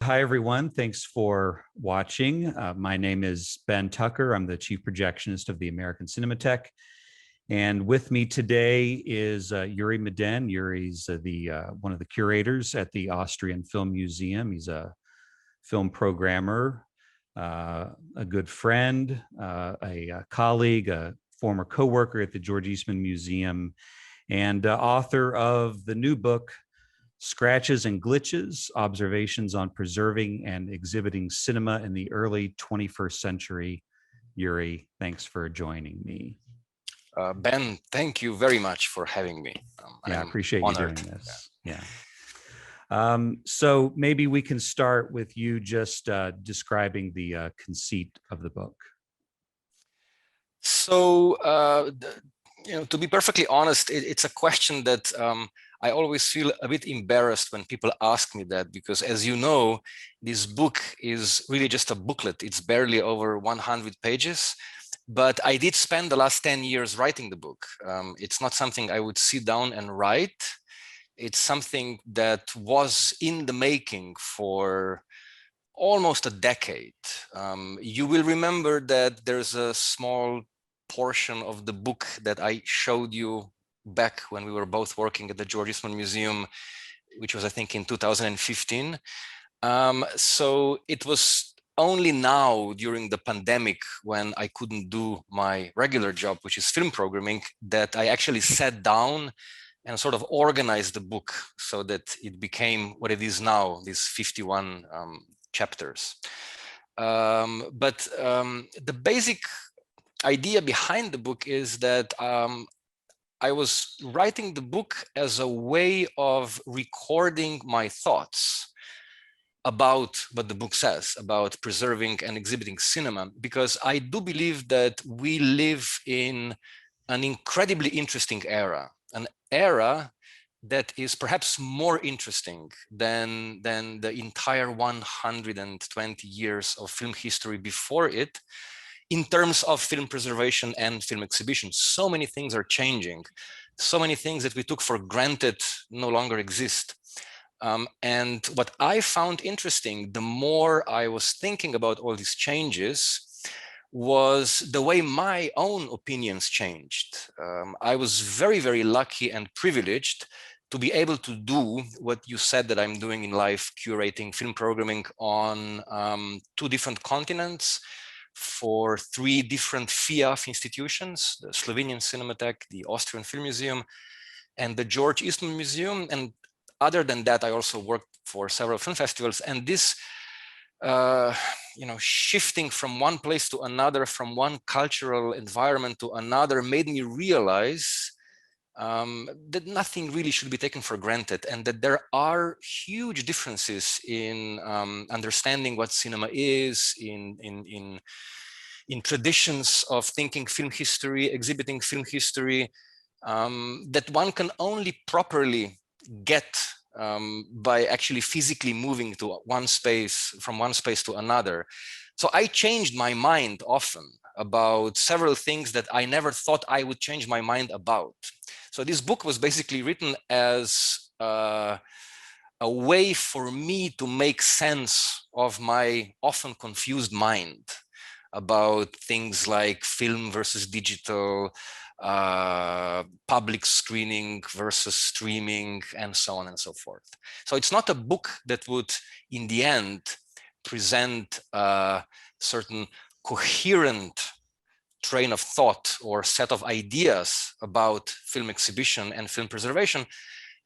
Hi, everyone. Thanks for watching. My name is Ben Tucker. I'm the Chief Projectionist of the American Cinematheque. And with me today is Jurij Meden. Jurij's one of the curators at the Austrian Film Museum. He's a film programmer, a good friend, a colleague, a former co-worker at the George Eastman Museum, and author of the new book, Scratches and Glitches, Observations on Preserving and Exhibiting Cinema in the Early 21st Century. Jurij, thanks for joining me. Ben, thank you very much for having me. I appreciate honored. You doing this. Yeah. So maybe we can start with you just describing the conceit of the book. So, to be perfectly honest, it's a question that I always feel a bit embarrassed when people ask me that, because as you know, this book is really just a booklet. It's barely over 100 pages, but I did spend the last 10 years writing the book. It's not something I would sit down and write. It's something that was in the making for almost a decade. You will remember that there's a small portion of the book that I showed you back when we were both working at the George Eastman Museum, which was, I think, in 2015. So it was only now during the pandemic, when I couldn't do my regular job, which is film programming, that I actually sat down and sort of organized the book so that it became what it is now, these 51 chapters. But the basic idea behind the book is that I was writing the book as a way of recording my thoughts about what the book says about preserving and exhibiting cinema, because I do believe that we live in an incredibly interesting era, an era that is perhaps more interesting than the entire 120 years of film history before it, in terms of film preservation and film exhibition. So many things are changing. So many things that we took for granted no longer exist. And what I found interesting, the more I was thinking about all these changes, was the way my own opinions changed. I was very, very lucky and privileged to be able to do what you said that I'm doing in life, curating film programming on 2 different continents, for 3 different FIAF institutions, the Slovenian Cinematheque, the Austrian Film Museum, and the George Eastman Museum. And other than that, I also worked for several film festivals. And this, shifting from one place to another, from one cultural environment to another, made me realize that nothing really should be taken for granted, and that there are huge differences in understanding what cinema is, in traditions of thinking film history, exhibiting film history, that one can only properly get by actually physically moving to one space, from one space to another. So I changed my mind often about several things that I never thought I would change my mind about. So this book was basically written as a way for me to make sense of my often confused mind about things like film versus digital, public screening versus streaming, and so on and so forth. So it's not a book that would, in the end, present a certain coherent train of thought or set of ideas about film exhibition and film preservation.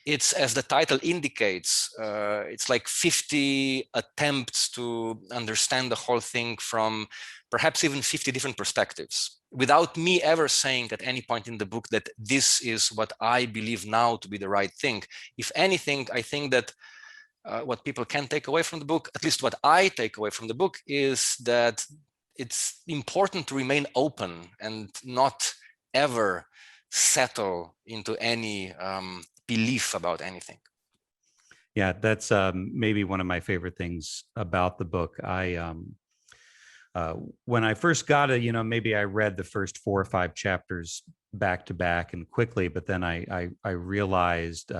It's, as the title indicates, it's like 50 attempts to understand the whole thing from perhaps even 50 different perspectives, without me ever saying at any point in the book that this is what I believe now to be the right thing. If anything, I think that what people can take away from the book, at least what I take away from the book, is that it's important to remain open and not ever settle into any belief about anything. Yeah, that's maybe one of my favorite things about the book. When I first got it, maybe I read the first 4 or 5 chapters back to back and quickly, but then I realized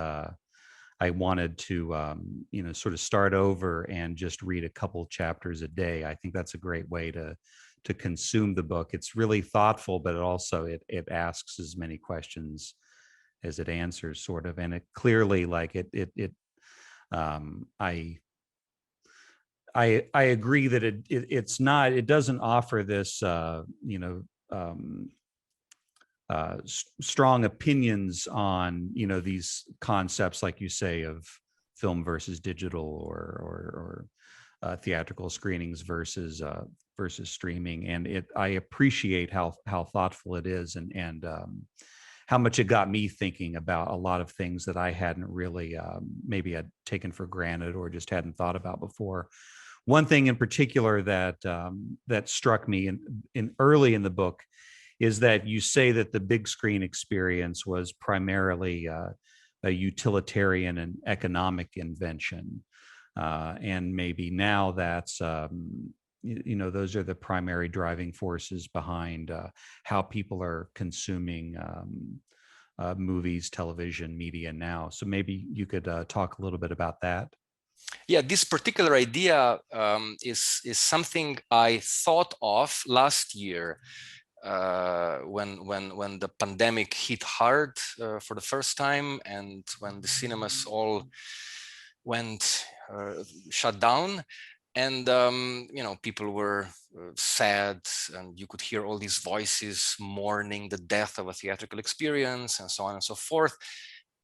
I wanted to, sort of start over and just read a couple chapters a day. I think that's a great way to consume the book. It's really thoughtful, but it asks as many questions as it answers, sort of, and it clearly, like I agree that it doesn't offer this strong opinions on these concepts, like you say, of film versus digital, or theatrical screenings versus streaming. And I appreciate how thoughtful it is, and how much it got me thinking about a lot of things that I hadn't really maybe had taken for granted or just hadn't thought about before. One thing in particular that struck me in early in the book is that you say that the big screen experience was primarily a utilitarian and economic invention. And maybe now that's, those are the primary driving forces behind how people are consuming movies, television, media now. So maybe you could talk a little bit about that. Yeah, this particular idea is something I thought of last year when the pandemic hit hard for the first time, and when the cinemas all went shut down, and people were sad, and you could hear all these voices mourning the death of a theatrical experience, and so on and so forth.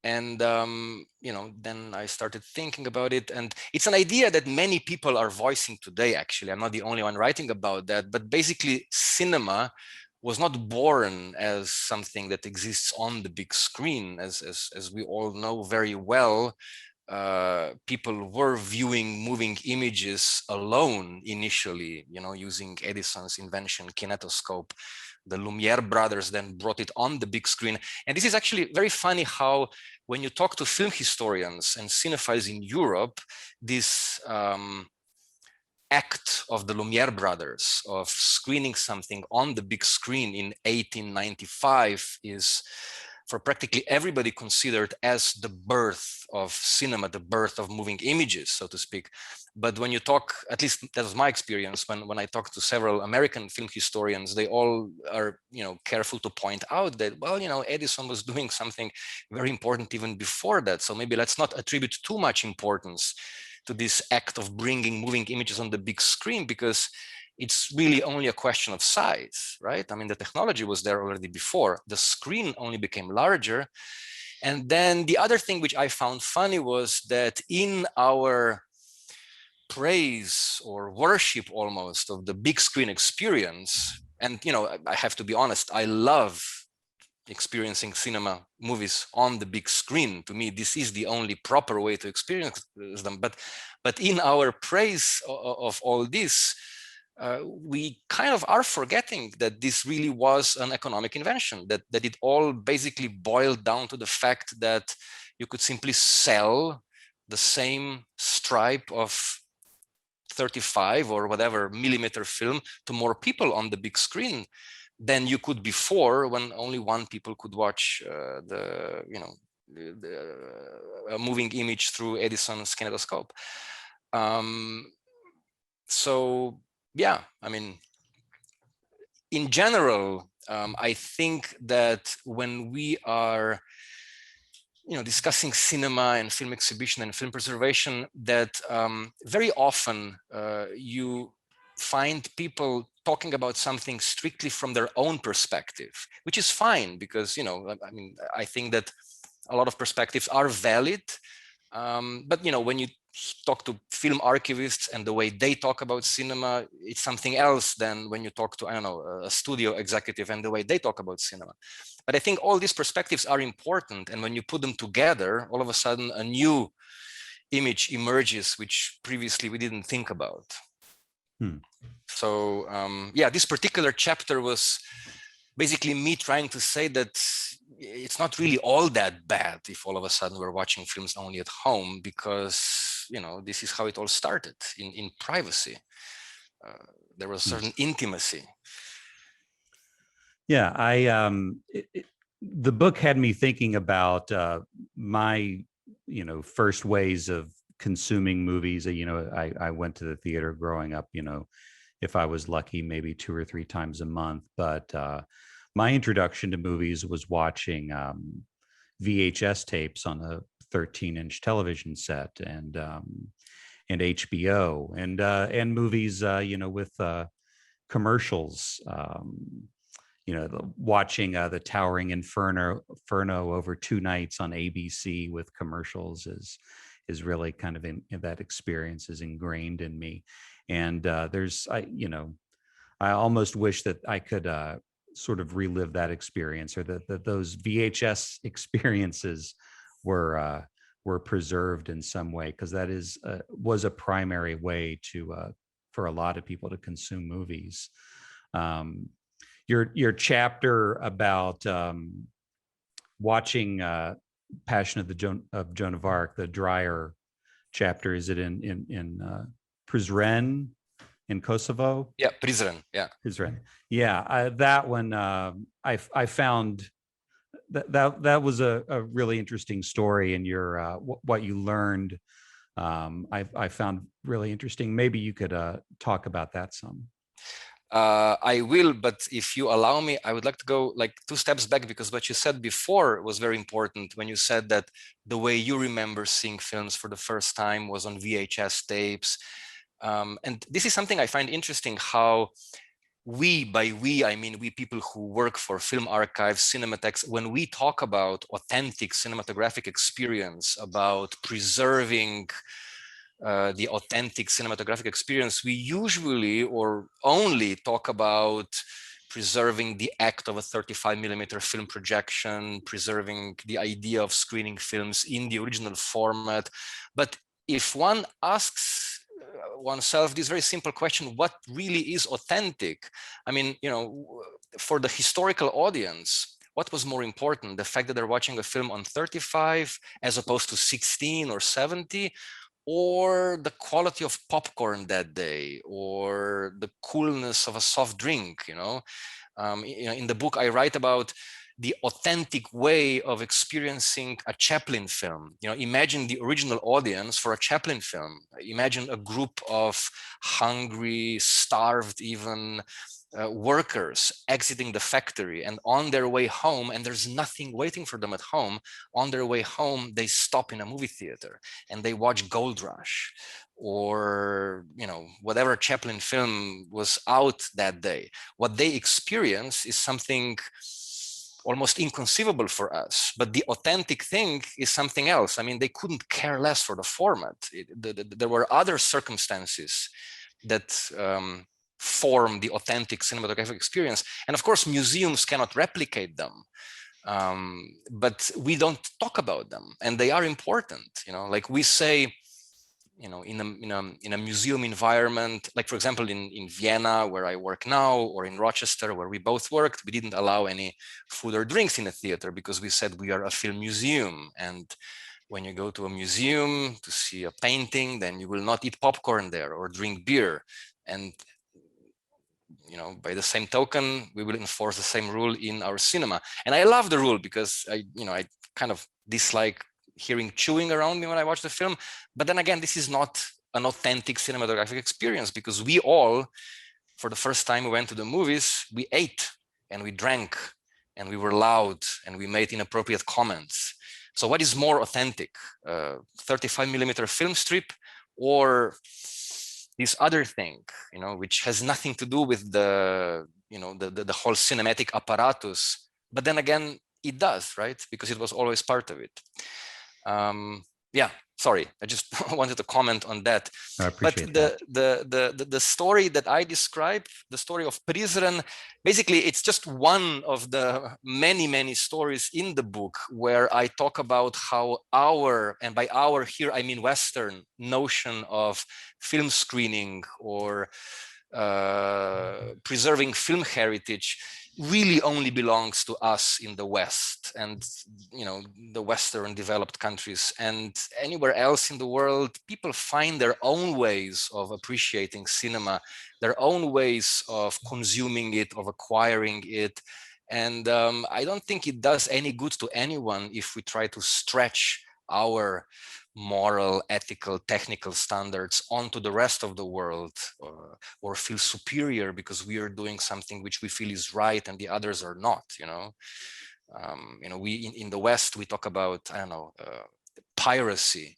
And then I started thinking about it, and it's an idea that many people are voicing today. Actually, I'm not the only one writing about that, but basically cinema was not born as something that exists on the big screen. As we all know very well, people were viewing moving images alone initially, using Edison's invention, kinetoscope. The Lumiere brothers then brought it on the big screen. And this is actually very funny how, when you talk to film historians and cinephiles in Europe, this act of the Lumiere brothers of screening something on the big screen in 1895 is, for practically everybody, considered as the birth of cinema, the birth of moving images, so to speak. But when you talk, at least that was my experience, when I talked to several American film historians, they all are careful to point out that, well, Edison was doing something very important even before that. So maybe let's not attribute too much importance to this act of bringing moving images on the big screen, because it's really only a question of size, right? I mean, the technology was there already before. The screen only became larger. And then the other thing which I found funny was that in our praise or worship almost of the big screen experience, and I have to be honest, I love experiencing cinema movies on the big screen. To me, this is the only proper way to experience them. But in our praise of all this, we kind of are forgetting that this really was an economic invention, that it all basically boiled down to the fact that you could simply sell the same stripe of 35 or whatever millimeter film to more people on the big screen than you could before, when only one people could watch a moving image through Edison's kinetoscope. So yeah, I mean, in general, I think that when we are discussing cinema and film exhibition and film preservation, that very often you find people talking about something strictly from their own perspective, which is fine, because I think that a lot of perspectives are valid. But when you talk to film archivists and the way they talk about cinema, it's something else than when you talk to, I don't know, a studio executive and the way they talk about cinema. But I think all these perspectives are important, and when you put them together, all of a sudden a new image emerges which previously we didn't think about. So yeah, this particular chapter was basically me trying to say that it's not really all that bad if all of a sudden we're watching films only at home, because this is how it all started, in privacy. There was a certain intimacy. Yeah, the book had me thinking about my first ways of consuming movies. I went to the theater growing up, if I was lucky, maybe 2 or 3 times a month. But my introduction to movies was watching VHS tapes on a 13-inch television set, and HBO, and movies, with commercials. Watching the Towering Inferno over 2 nights on ABC with commercials is really kind of that experience is ingrained in me. And I almost wish that I could sort of relive that experience, or that those VHS experiences were preserved in some way, because that was a primary way for a lot of people to consume movies. Your chapter about watching Passion of Joan of Arc, the Dreyer chapter, is it in Prizren in Kosovo? Yeah, Prizren. Yeah, Prizren. Yeah, that one I found that was a really interesting story, and your what you learned. I found really interesting. Maybe you could talk about that some. I will, but if you allow me, I would like to go like 2 steps back, because what you said before was very important when you said that the way you remember seeing films for the first time was on VHS tapes. And this is something I find interesting, how by we, I mean we people who work for film archives, cinematheques, when we talk about authentic cinematographic experience, about preserving the authentic cinematographic experience, we usually or only talk about preserving the act of a 35mm film projection, preserving the idea of screening films in the original format. But if one asks oneself this very simple question, what really is authentic? I mean, for the historical audience, what was more important? The fact that they're watching a film on 35 as opposed to 16 or 70? Or the quality of popcorn that day, or the coolness of a soft drink? In the book I write about the authentic way of experiencing a Chaplin film. Imagine the original audience for a Chaplin film. Imagine a group of hungry, starved even workers exiting the factory, and on their way home, and there's nothing waiting for them at home, on their way home they stop in a movie theater and they watch Gold Rush, or whatever Chaplin film was out that day. What they experience is something almost inconceivable for us, but the authentic thing is something else. I mean, they couldn't care less for the format. There were other circumstances that form the authentic cinematographic experience. And of course, museums cannot replicate them, but we don't talk about them, and they are important. Like we say, in a museum environment, like for example, in Vienna, where I work now, or in Rochester, where we both worked, we didn't allow any food or drinks in the theater because we said we are a film museum. And when you go to a museum to see a painting, then you will not eat popcorn there or drink beer. And by the same token, we will enforce the same rule in our cinema. And I love the rule, because I kind of dislike hearing chewing around me when I watch the film. But then again, this is not an authentic cinematographic experience, because we all, for the first time we went to the movies, we ate and we drank and we were loud and we made inappropriate comments. So what is more authentic, 35mm film strip, or this other thing, which has nothing to do with the whole cinematic apparatus, but then again, it does, right? Because it was always part of it. Yeah, sorry, I just wanted to comment on that. I appreciate that. The story that I described, the story of Prizren, basically it's just one of the many stories in the book where I talk about how our, and by our here I mean Western, notion of film screening or preserving film heritage really only belongs to us in the West and the Western developed countries. And anywhere else in the world, people find their own ways of appreciating cinema, their own ways of consuming it, of acquiring it. And I don't think it does any good to anyone if we try to stretch our moral, ethical, technical standards onto the rest of the world, or feel superior because we are doing something which we feel is right and the others are not, you know. We in the West, we talk about, I don't know, piracy.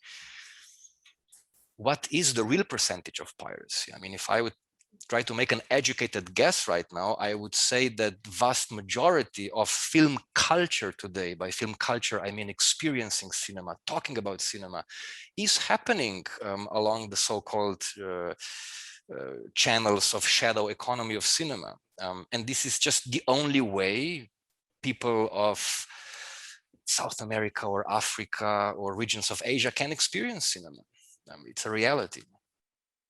What is the real percentage of piracy? I mean, if I would try to make an educated guess right now, I would say that vast majority of film culture today, by film culture, I mean experiencing cinema, talking about cinema, is happening along the so-called channels of shadow economy of cinema. And this is just the only way people of South America or Africa or regions of Asia can experience cinema. It's a reality.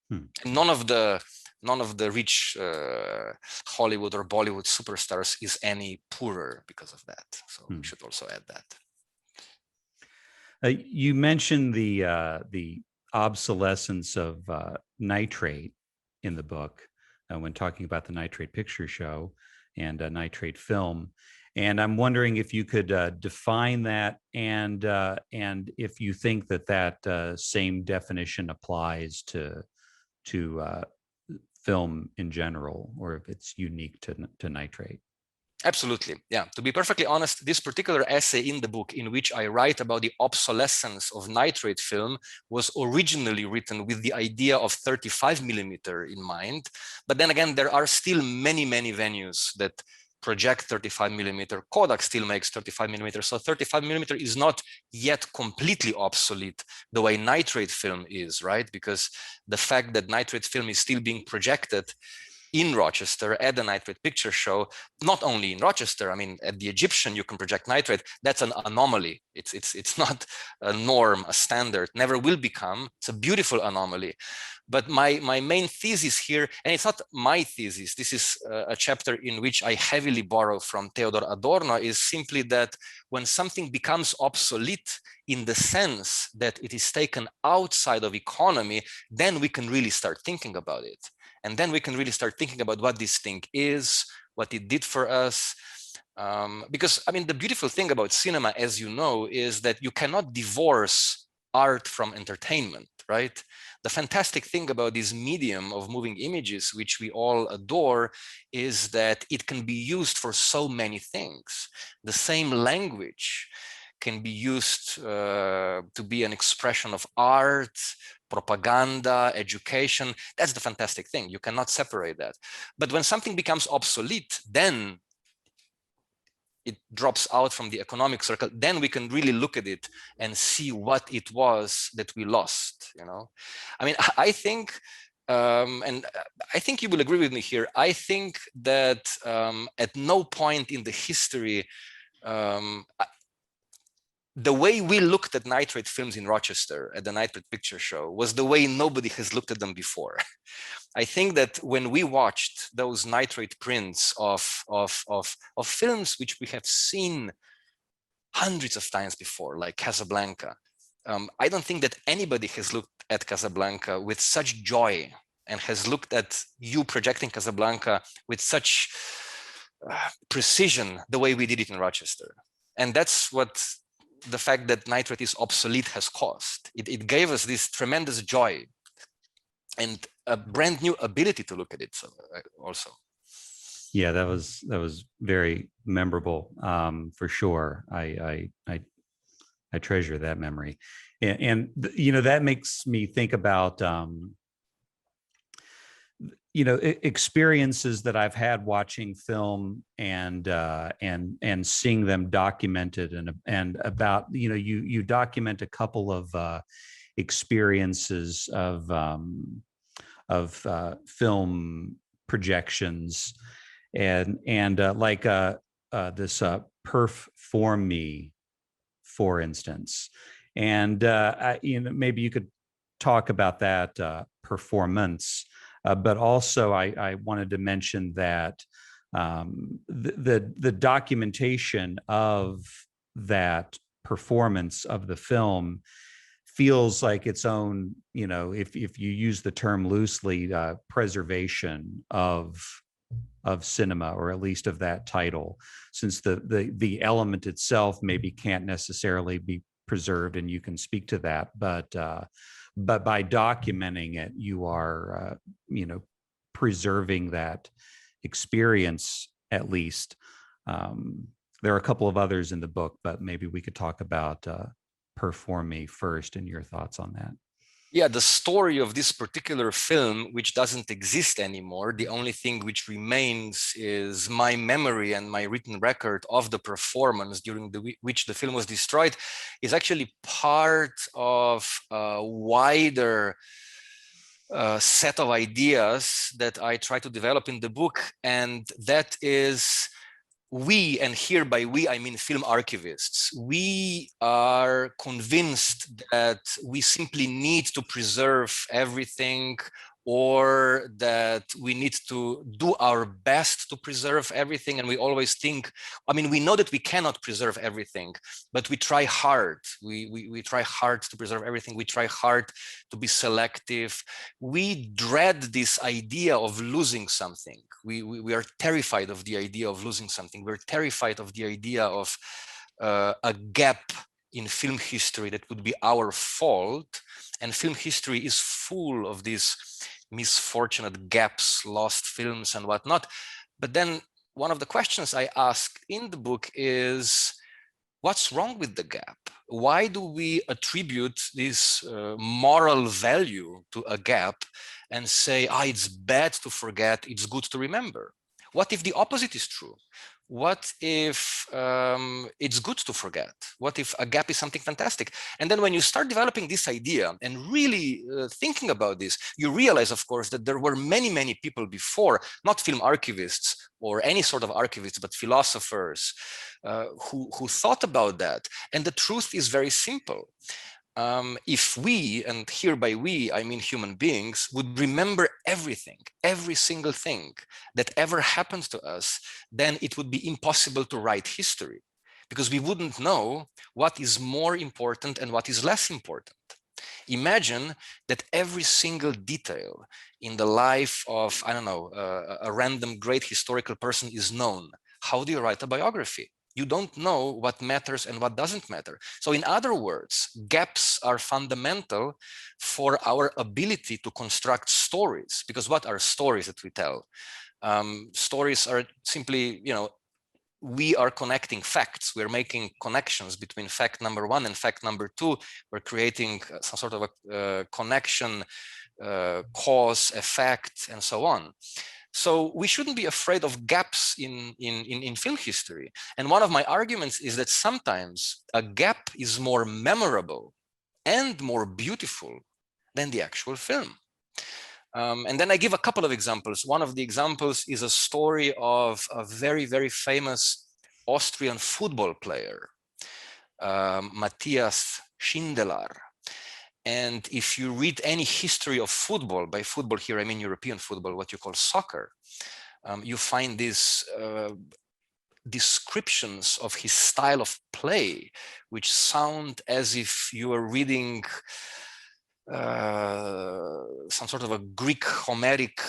And none of the rich Hollywood or Bollywood superstars is any poorer because of that. So we should also add that. You mentioned the obsolescence of nitrate in the book when talking about the nitrate picture show and nitrate film. And I'm wondering if you could define that, and if you think that same definition applies to film in general, or if it's unique to nitrate. Absolutely. Yeah. To be perfectly honest, this particular essay in the book, in which I write about the obsolescence of nitrate film, was originally written with the idea of 35mm in mind. But then again, there are still many, many venues that project 35mm. Kodak still makes 35mm. So 35mm is not yet completely obsolete the way nitrate film is, right? Because the fact that nitrate film is still being projected in Rochester at the Nitrate Picture Show, not only in Rochester, I mean, at the Egyptian, you can project nitrate. That's an anomaly. It's not a norm, a standard, never will become. It's a beautiful anomaly. But my main thesis here, and it's not my thesis, this is a chapter in which I heavily borrow from Theodor Adorno, is simply that when something becomes obsolete in the sense that it is taken outside of economy, then we can really start thinking about it. And then we can really start thinking about what this thing is, what it did for us. Because, I mean, the beautiful thing about cinema, as you know, is that you cannot divorce art from entertainment, right? The fantastic thing about this medium of moving images, which we all adore, is that it can be used for so many things. The same language can be used to be an expression of art, propaganda, education. That's the fantastic thing. You cannot separate that. But when something becomes obsolete, then it drops out from the economic circle. Then we can really look at it and see what it was that we lost. You know, I mean, I think, and I think you will agree with me here. I think that at no point in the history, the way we looked at nitrate films in Rochester at the Nitrate Picture Show was the way nobody has looked at them before. I think that when we watched those nitrate prints of films which we have seen hundreds of times before, like Casablanca, I don't think that anybody has looked at Casablanca with such joy and has looked at you projecting Casablanca with such precision the way we did it in Rochester. And that's what the fact that nitrate is obsolete has caused. It gave us this tremendous joy and a brand new ability to look at it also. Yeah, that was very memorable, for sure. I treasure that memory, and you know, that makes me think about experiences that I've had watching film and seeing them documented, and about, you document a couple of experiences of film projections, and like this Perf Form Me, for instance, and maybe you could talk about that performance. But also, I wanted to mention that the documentation of that performance of the film feels like its own, if you use the term loosely, preservation of cinema, or at least of that title, since the element itself maybe can't necessarily be preserved, and you can speak to that. But by documenting it, you are, preserving that experience at least. There are a couple of others in the book, but maybe we could talk about Perform Me first and your thoughts on that. Yeah, the story of this particular film, which doesn't exist anymore, the only thing which remains is my memory and my written record of the performance during which the film was destroyed, is actually part of a wider set of ideas that I try to develop in the book. And that is, we, and here by we, I mean film archivists, we are convinced that we simply need to preserve everything, or that we need to do our best to preserve everything. And we always think, I mean, we know that we cannot preserve everything, but we try hard. We try hard to preserve everything. We try hard to be selective. We dread this idea of losing something. We are terrified of the idea of losing something. We're terrified of the idea of a gap in film history that would be our fault. And film history is full of these misfortunate gaps, lost films and whatnot. But then one of the questions I ask in the book is, what's wrong with the gap? Why do we attribute this moral value to a gap and say, it's bad to forget, it's good to remember? What if the opposite is true? What if it's good to forget? What if a gap is something fantastic? And then when you start developing this idea and really thinking about this, you realize, of course, that there were many, many people before, not film archivists or any sort of archivists, but philosophers who thought about that. And the truth is very simple. If we, and here by we, I mean human beings, would remember everything, every single thing that ever happened to us, then it would be impossible to write history, because we wouldn't know what is more important and what is less important. Imagine that every single detail in the life of, I don't know, a random great historical person is known. How do you write a biography? You don't know what matters and what doesn't matter. So in other words, gaps are fundamental for our ability to construct stories. Because what are stories that we tell? Stories are simply, we are connecting facts. We're making connections between fact number one and fact number two. We're creating some sort of a connection, cause, effect, and so on. So we shouldn't be afraid of gaps in film history. And one of my arguments is that sometimes a gap is more memorable and more beautiful than the actual film. And then I give a couple of examples. One of the examples is a story of a very, very famous Austrian football player, Matthias Schindler. And if you read any history of football, by football here I mean European football, what you call soccer, you find these descriptions of his style of play, which sound as if you are reading some sort of a Greek Homeric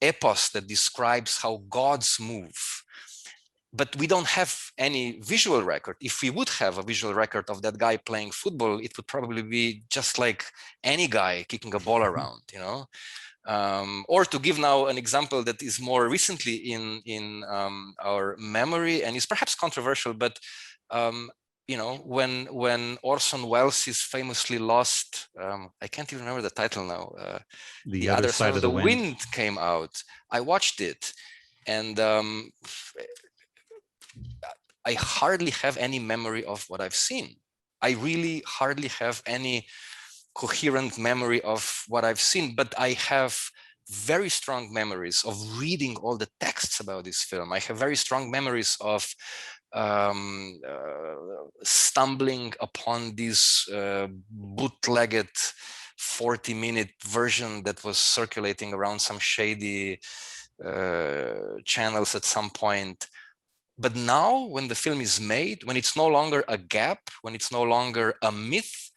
epos that describes how gods move. But we don't have any visual record. If we would have a visual record of that guy playing football, it would probably be just like any guy kicking a ball around, Or to give now an example that is more recently in our memory and is perhaps controversial, but when Orson Welles is famously lost, I can't even remember the title now. The Other Side of the Wind came out. I watched it, and I hardly have any memory of what I've seen. I really hardly have any coherent memory of what I've seen, but I have very strong memories of reading all the texts about this film. I have very strong memories of stumbling upon this bootlegged 40-minute version that was circulating around some shady channels at some point. But now, when the film is made, when it's no longer a gap, when it's no longer a myth,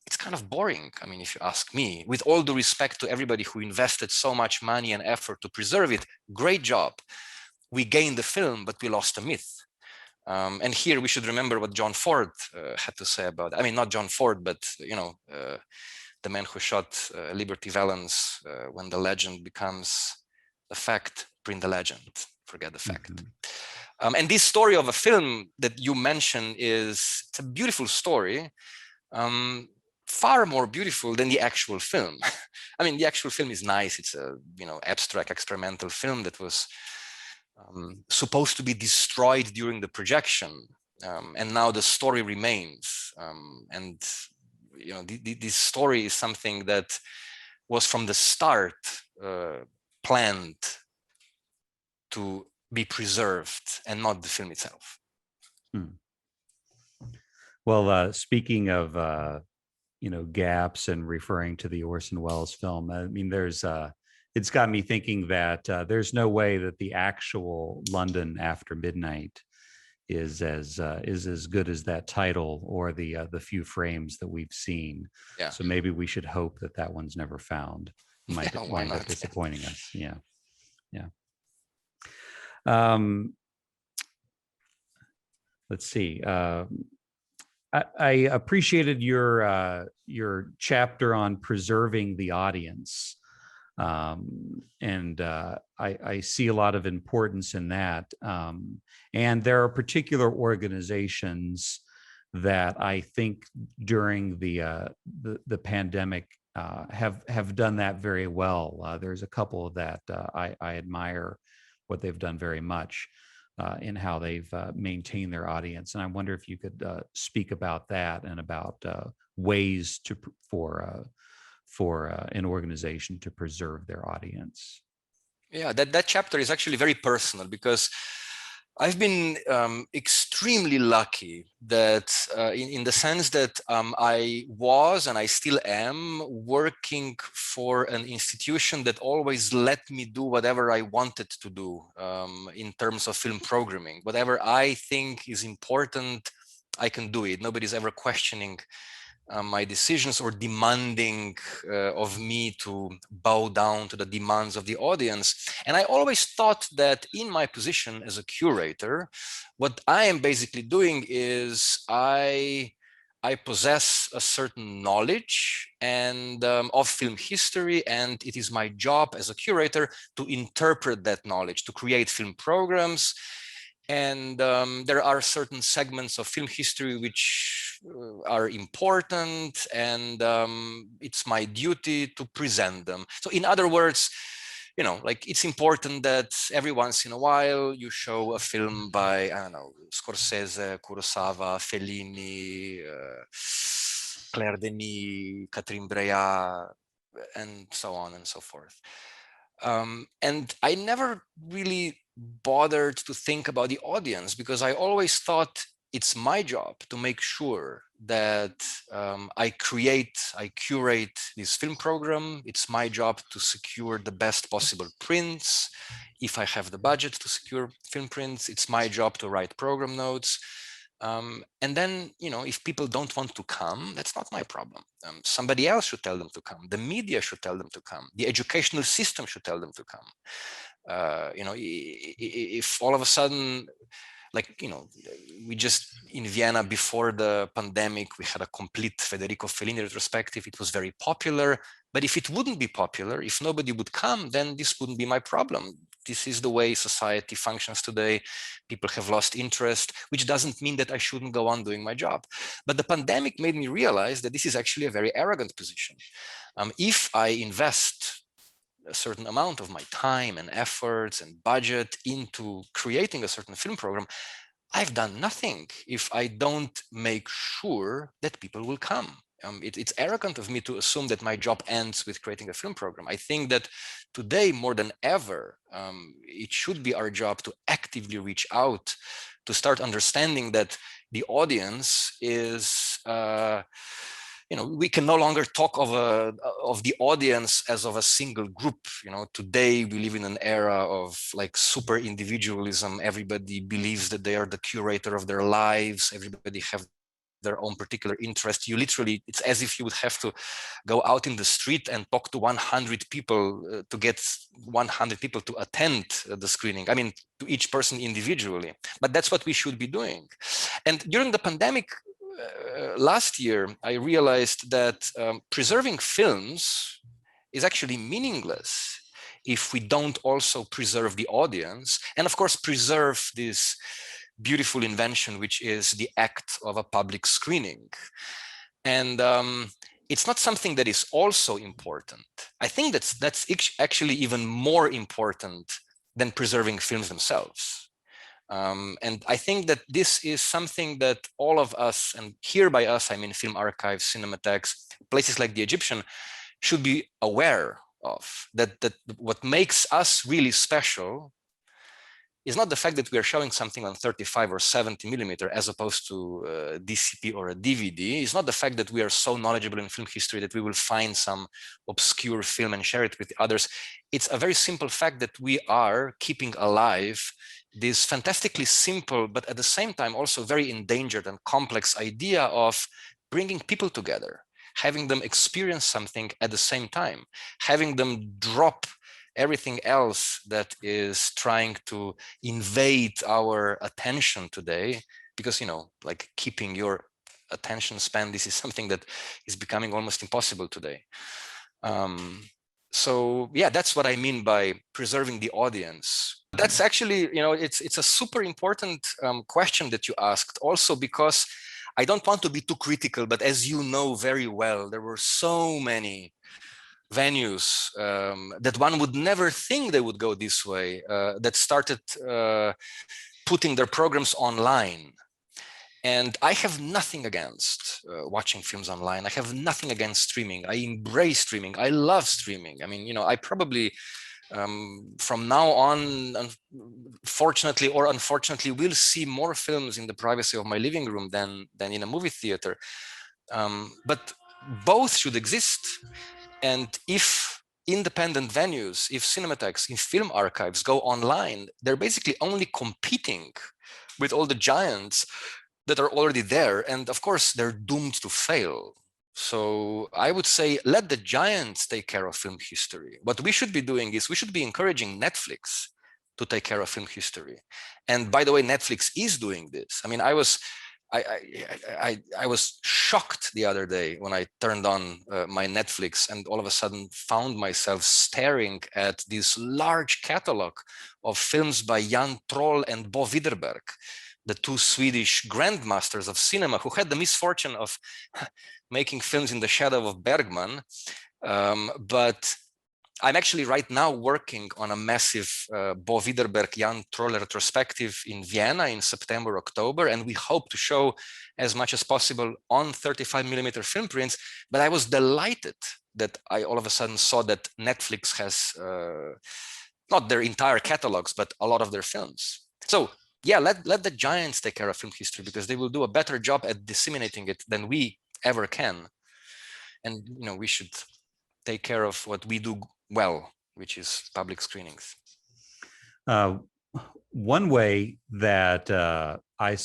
it's kind of boring. I mean, if you ask me, with all due respect to everybody who invested so much money and effort to preserve it, great job. We gained the film, but we lost a myth. And here we should remember what John Ford had to say about it. I mean, not John Ford, but the man who shot Liberty Valance. When the legend becomes a fact, print the legend, forget the fact. And this story of a film that you mentioned it's a beautiful story, far more beautiful than the actual film. I mean, the actual film is nice. It's a abstract experimental film that was supposed to be destroyed during the projection, and now the story remains. And this story is something that was from the start planned to be preserved, and not the film itself. Well, speaking of gaps and referring to the Orson Welles film, I mean, it's got me thinking that there's no way that the actual London After Midnight is as good as that title or the few frames that we've seen. Yeah. So maybe we should hope that one's never found. Might wind up disappointing us. Yeah. Let's see. I appreciated your chapter on preserving the audience. And I see a lot of importance in that. And there are particular organizations that I think during the pandemic have done that very well. There's a couple that I admire what they've done very much in how they've maintained their audience. And I wonder if you could speak about that and about ways for an organization to preserve their audience. Yeah, that chapter is actually very personal, because I've been extremely lucky that in the sense that I was and I still am working for an institution that always let me do whatever I wanted to do in terms of film programming. Whatever I think is important, I can do it. Nobody's ever questioning my decisions or demanding of me to bow down to the demands of the audience. And I always thought that in my position as a curator, what I am basically doing is I possess a certain knowledge and of film history, and it is my job as a curator to interpret that knowledge, to create film programs. And there are certain segments of film history which are important, and it's my duty to present them. So in other words, like it's important that every once in a while you show a film by, I don't know, Scorsese, Kurosawa, Fellini, Claire Denis, Catherine Breillat, and so on and so forth. And I never really bothered to think about the audience, because I always thought it's my job to make sure that I curate this film program. It's my job to secure the best possible prints. If I have the budget to secure film prints, it's my job to write program notes. And then, if people don't want to come, that's not my problem. Somebody else should tell them to come. The media should tell them to come. The educational system should tell them to come. If all of a sudden, we just in Vienna before the pandemic, we had a complete Federico Fellini retrospective. It was very popular, but if it wouldn't be popular, if nobody would come, then this wouldn't be my problem. This is the way society functions today. People have lost interest, which doesn't mean that I shouldn't go on doing my job. But the pandemic made me realize that this is actually a very arrogant position. If I invest a certain amount of my time and efforts and budget into creating a certain film program, I've done nothing if I don't make sure that people will come. It's arrogant of me to assume that my job ends with creating a film program. I think that today, more than ever, it should be our job to actively reach out, to start understanding that the audience is we can no longer talk of the audience as of a single group. Today we live in an era of like super individualism. Everybody believes that they are the curator of their lives. Everybody have their own particular interest. You literally, it's as if you would have to go out in the street and talk to 100 people to get 100 people to attend the screening. I mean, to each person individually, but that's what we should be doing. And during the pandemic last year, I realized that preserving films is actually meaningless if we don't also preserve the audience, and of course preserve this beautiful invention, which is the act of a public screening. And it's not something that is also important. I think that's actually even more important than preserving films themselves. And I think that this is something that all of us, and here by us, I mean film archives, cinematheques, places like the Egyptian, should be aware of, that what makes us really special is not the fact that we are showing something on 35 or 70 millimeter as opposed to DCP or a DVD. It's not the fact that we are so knowledgeable in film history that we will find some obscure film and share it with others. It's a very simple fact that we are keeping alive this fantastically simple, but at the same time also very endangered and complex idea of bringing people together, having them experience something at the same time, having them drop everything else that is trying to invade our attention today, because, you know, like keeping your attention span, this is something that is becoming almost impossible today. So yeah, that's what I mean by preserving the audience. That's actually, you know, it's a super important question that you asked, also because I don't want to be too critical, but as you know very well, there were so many venues that one would never think they would go this way, that started putting their programs online. And I have nothing against watching films online. I have nothing against streaming. I embrace streaming. I love streaming. I mean, you know, I probably from now on, fortunately or unfortunately, will see more films in the privacy of my living room than in a movie theater. But both should exist. And if independent venues, if cinematheques, if film archives go online, they're basically only competing with all the giants that are already there. And of course, they're doomed to fail. So I would say, let the giants take care of film history. What we should be doing is we should be encouraging Netflix to take care of film history. And by the way, Netflix is doing this. I mean, I was shocked the other day when I turned on my Netflix and all of a sudden found myself staring at this large catalog of films by Jan Troell and Bo Widerberg, the two Swedish grandmasters of cinema who had the misfortune of making films in the shadow of Bergman. But I'm actually right now working on a massive Bo Widerberg Jan Troell retrospective in Vienna in September, October, and we hope to show as much as possible on 35 millimeter film prints. But I was delighted that I all of a sudden saw that Netflix has not their entire catalogs, but a lot of their films. So yeah, let the giants take care of film history, because they will do a better job at disseminating it than we ever can. And you know, we should take care of what we do well, which is public screenings. One way that I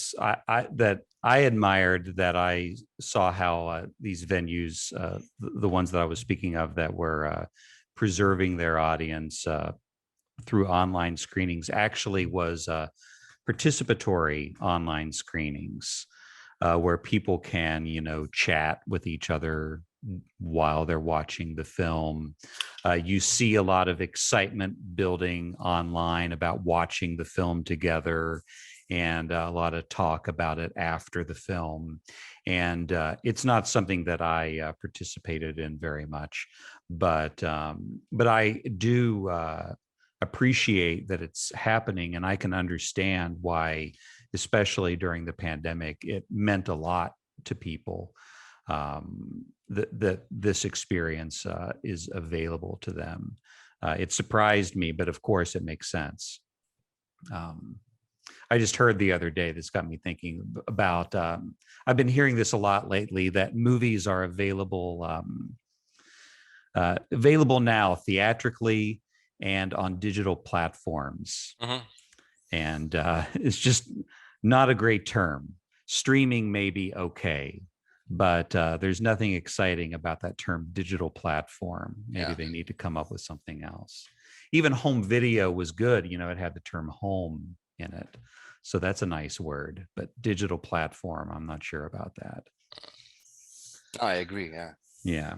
admired, that I saw how these venues, the ones that I was speaking of, that were preserving their audience through online screenings, actually was participatory online screenings, where people can, you know, chat with each other while they're watching the film. You see a lot of excitement building online about watching the film together, and a lot of talk about it after the film. And it's not something that I participated in very much, but I do appreciate that it's happening, and I can understand why, especially during the pandemic, it meant a lot to people that this experience is available to them. It surprised me, but of course it makes sense. I just heard the other day, this got me thinking about, I've been hearing this a lot lately, that movies are available now theatrically and on digital platforms. Mm-hmm. And it's just not a great term. streaming may be okay, but there's nothing exciting about that term digital platform. Maybe they need to come up with something else. Even home video was good. You know, it had the term home in it. So that's a nice word, but digital platform, I'm not sure about that. I agree. Yeah. Yeah.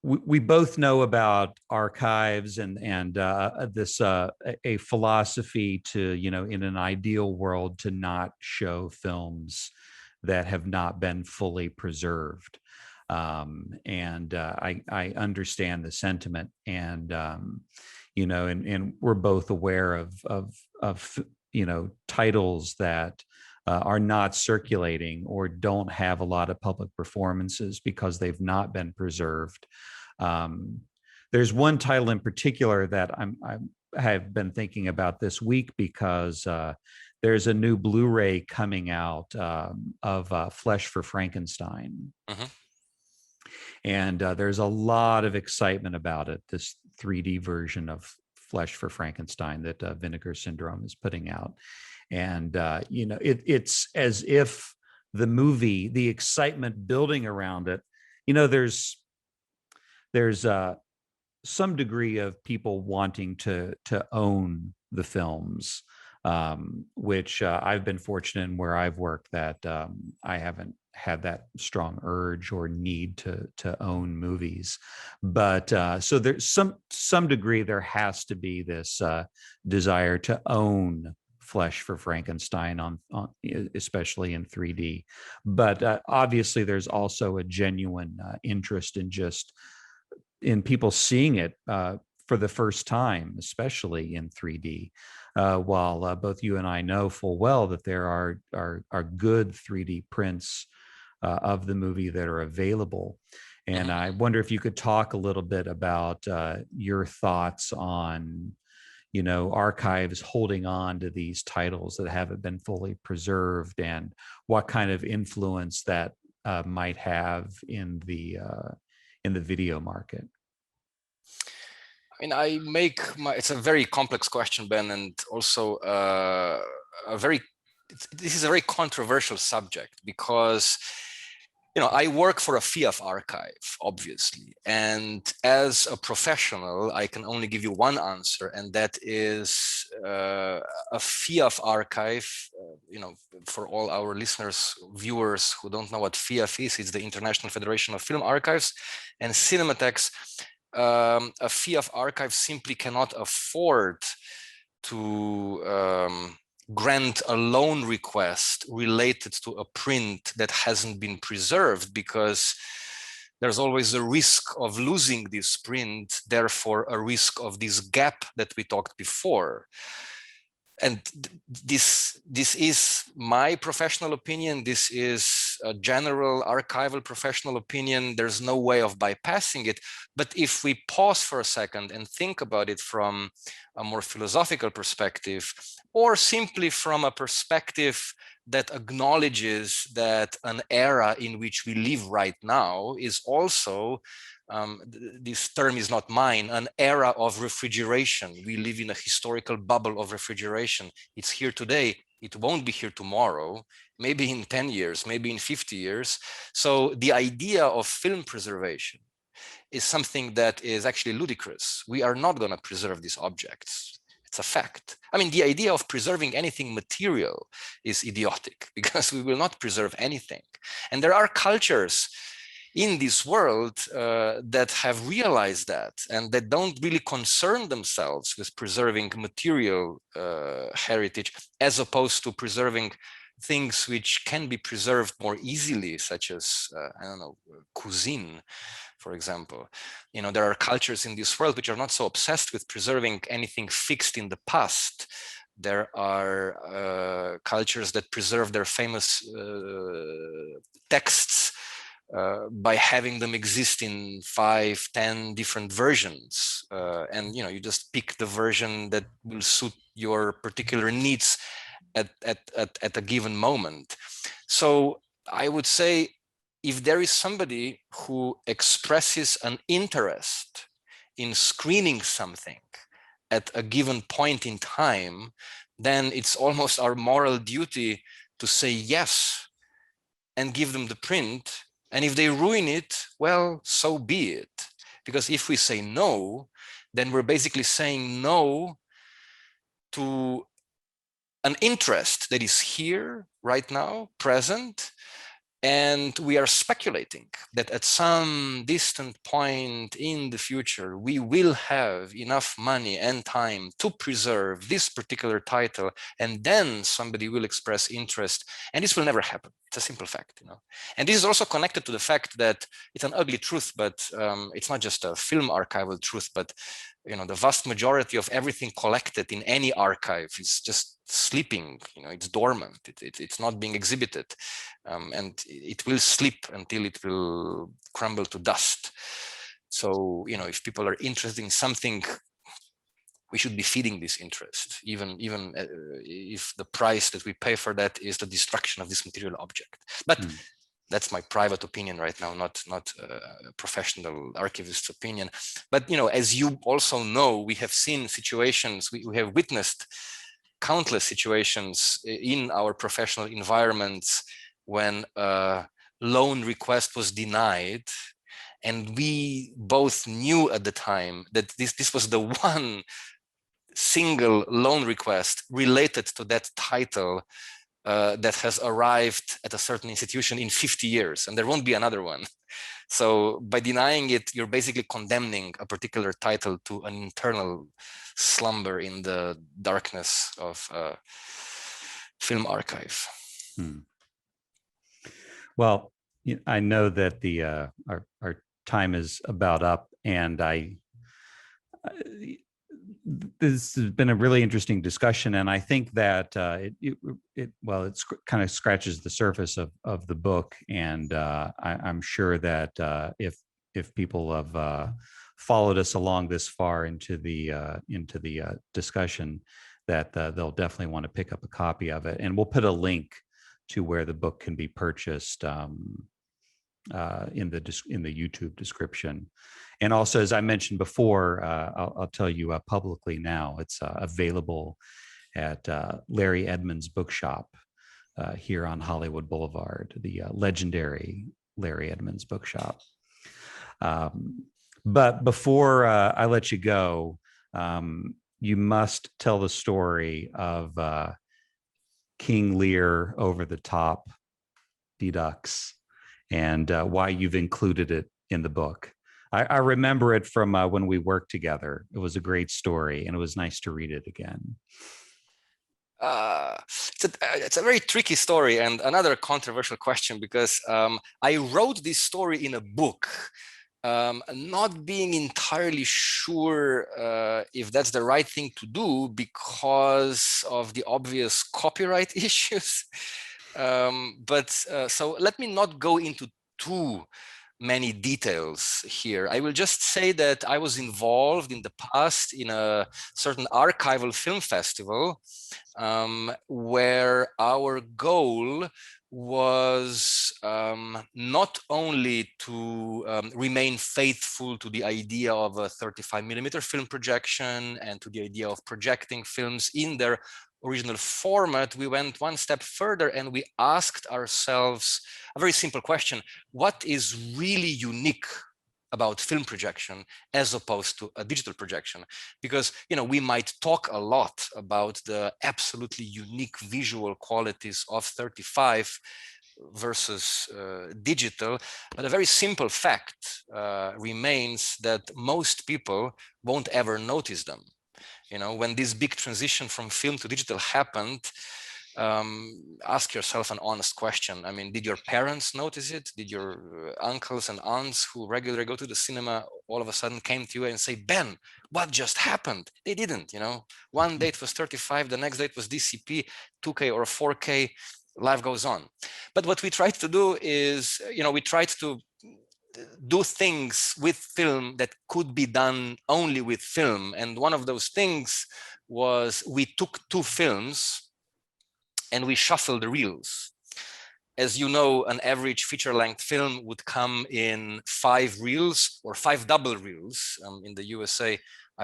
We both know about archives and this a philosophy to, you know, in an ideal world, to not show films that have not been fully preserved. I understand the sentiment, and you know, and we're both aware of you know, titles that are not circulating or don't have a lot of public performances because they've not been preserved. There's one title in particular that I have been thinking about this week because there's a new Blu-ray coming out of Flesh for Frankenstein. Mm-hmm. And there's a lot of excitement about it, this 3D version of Flesh for Frankenstein that Vinegar Syndrome is putting out. And, you know, it's as if the movie, the excitement building around it, you know, there's some degree of people wanting to own the films, which I've been fortunate in where I've worked that I haven't had that strong urge or need to own movies. But so there's some degree there has to be this desire to own Flesh for Frankenstein on especially in 3D. But obviously there's also a genuine interest in just in people seeing it for the first time, especially in 3D. While both you and I know full well that there are good 3D prints of the movie that are available. And I wonder if you could talk a little bit about your thoughts on, you know, archives holding on to these titles that haven't been fully preserved, and what kind of influence that might have in the video market. I mean, it's a very complex question, Ben, and also this is a very controversial subject because, you know, I work for a FIAF archive, obviously, and as a professional, I can only give you one answer, and that is a FIAF archive. You know, for all our listeners, viewers who don't know what FIAF is, it's the International Federation of Film Archives, and Cinematheque. A FIAF archive simply cannot afford to grant a loan request related to a print that hasn't been preserved, because there's always a risk of losing this print, therefore a risk of this gap that we talked before. And this is my professional opinion. This is a general archival professional opinion. There's no way of bypassing it. But if we pause for a second and think about it from a more philosophical perspective, or simply from a perspective that acknowledges that an era in which we live right now is also, this term is not mine, an era of refrigeration. We live in a historical bubble of refrigeration. It's here today. It won't be here tomorrow, maybe in 10 years, maybe in 50 years. So the idea of film preservation is something that is actually ludicrous. We are not going to preserve these objects. It's a fact. I mean, the idea of preserving anything material is idiotic, because we will not preserve anything. And there are cultures in this world that have realized that, and that don't really concern themselves with preserving material heritage, as opposed to preserving things which can be preserved more easily, such as, I don't know, cuisine, for example. You know, there are cultures in this world which are not so obsessed with preserving anything fixed in the past. There are cultures that preserve their famous texts by having them exist in 5, 10 different versions. And, you know, you just pick the version that will suit your particular needs at a given moment. So I would say, if there is somebody who expresses an interest in screening something at a given point in time, then it's almost our moral duty to say yes and give them the print. And if they ruin it, well, so be it. Because if we say no, then we're basically saying no to an interest that is here right now, present, and we are speculating that at some distant point in the future, we will have enough money and time to preserve this particular title, and then somebody will express interest, and this will never happen. It's a simple fact, you know. And this is also connected to the fact that it's an ugly truth, but it's not just a film archival truth, but you know, the vast majority of everything collected in any archive is just sleeping, you know, it's dormant, it's not being exhibited, and it will sleep until it will crumble to dust. So, you know, if people are interested in something, we should be feeding this interest, even if the price that we pay for that is the destruction of this material object. But that's my private opinion right now, not a professional archivist's opinion. But you know, as you also know, we have seen situations, we have witnessed countless situations in our professional environments when a loan request was denied, and we both knew at the time that this was the one single loan request related to that title that has arrived at a certain institution in 50 years, and there won't be another one. So by denying it, you're basically condemning a particular title to an internal slumber in the darkness of a film archive. Well, I know that the our time is about up, and this has been a really interesting discussion, and I think that it kind of scratches the surface of the book, and I'm sure that if people have followed us along this far into the discussion, that they'll definitely want to pick up a copy of it, and we'll put a link to where the book can be purchased in the YouTube description. And also, as I mentioned before, I'll tell you publicly now, it's available at Larry Edmunds Bookshop here on Hollywood Boulevard, the legendary Larry Edmunds Bookshop. But before I let you go, you must tell the story of King Lear over the top deducts, and why you've included it in the book. I remember it from when we worked together. It was a great story, and it was nice to read it again. It's a very tricky story and another controversial question, because I wrote this story in a book, not being entirely sure if that's the right thing to do because of the obvious copyright issues. So let me not go into too many details here. I will just say that I was involved in the past in a certain archival film festival where our goal was not only to remain faithful to the idea of a 35mm film projection and to the idea of projecting films in their original format. We went one step further and we asked ourselves a very simple question: what is really unique about film projection as opposed to a digital projection? Because, you know, we might talk a lot about the absolutely unique visual qualities of 35 versus digital, but a very simple fact remains that most people won't ever notice them. You know, when this big transition from film to digital happened, ask yourself an honest question. I mean, did your parents notice it? Did your uncles and aunts who regularly go to the cinema all of a sudden came to you and say, Ben, what just happened? They didn't, you know. One day it was 35, the next day it was DCP, 2K or 4K, life goes on. But what we tried to do is, you know, we tried to do things with film that could be done only with film. And one of those things was we took two films and we shuffled the reels. as you know, an average feature-length film would come in 5 reels or 5 double reels. In the USA,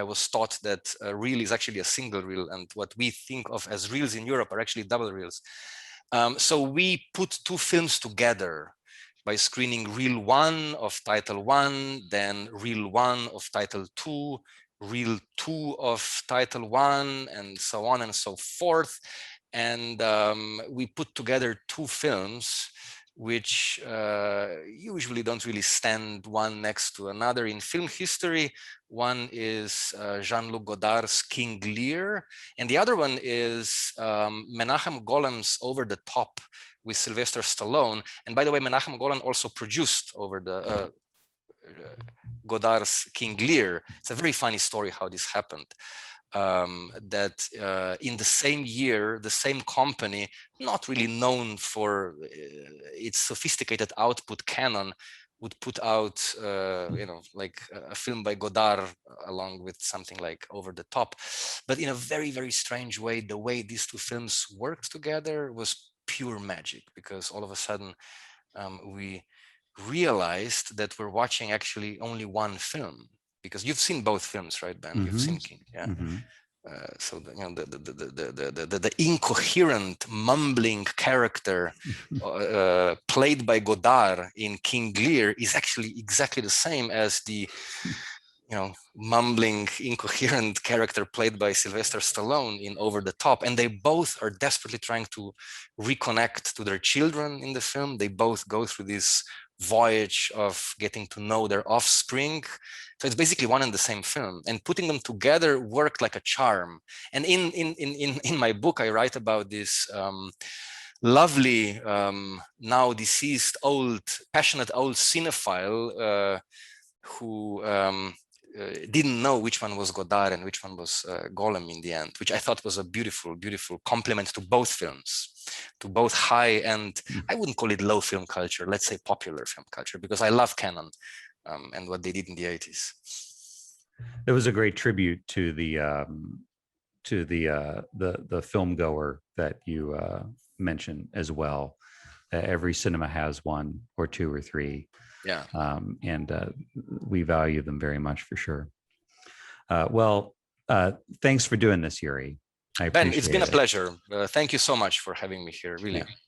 I was taught that a reel is actually a single reel, and what we think of as reels in Europe are actually double reels. So we put 2 films together by screening reel 1 of title 1, then reel 1 of title 2, reel 2 of title 1, and so on and so forth. And we put together 2 films which usually don't really stand one next to another in film history. One is Jean-Luc Godard's King Lear, and the other one is Menachem Golan's Over the Top with Sylvester Stallone. And by the way, Menachem Golan also produced over the Godard's King Lear. It's a very funny story how this happened. That in the same year, the same company, not really known for its sophisticated output, Canon, would put out, like a film by Godard along with something like Over the Top. But in a very, very strange way, the way these 2 films worked together was pure magic, because all of a sudden we realized that we're watching actually only one film. Because you've seen both films, right, Ben? You've seen King, yeah. So the incoherent, mumbling character played by Godard in King Lear is actually exactly the same as the mumbling, incoherent character played by Sylvester Stallone in Over the Top. And they both are desperately trying to reconnect to their children in the film. They both go through this voyage of getting to know their offspring. So it's basically one and the same film, and putting them together worked like a charm. And in my book, I write about this lovely, now deceased, passionate old cinephile who didn't know which one was Godard and which one was Golem in the end, which I thought was a beautiful, beautiful compliment to both films, to both high and, I wouldn't call it low film culture, let's say popular film culture, because I love Canon and what they did in the 80s. It was a great tribute to the film goer that you mentioned as well. Every cinema has one or 2 or 3. Yeah. And we value them very much for sure. Thanks for doing this, Jurij. I appreciate it. Ben, it's been a pleasure. Thank you so much for having me here, really. Yeah.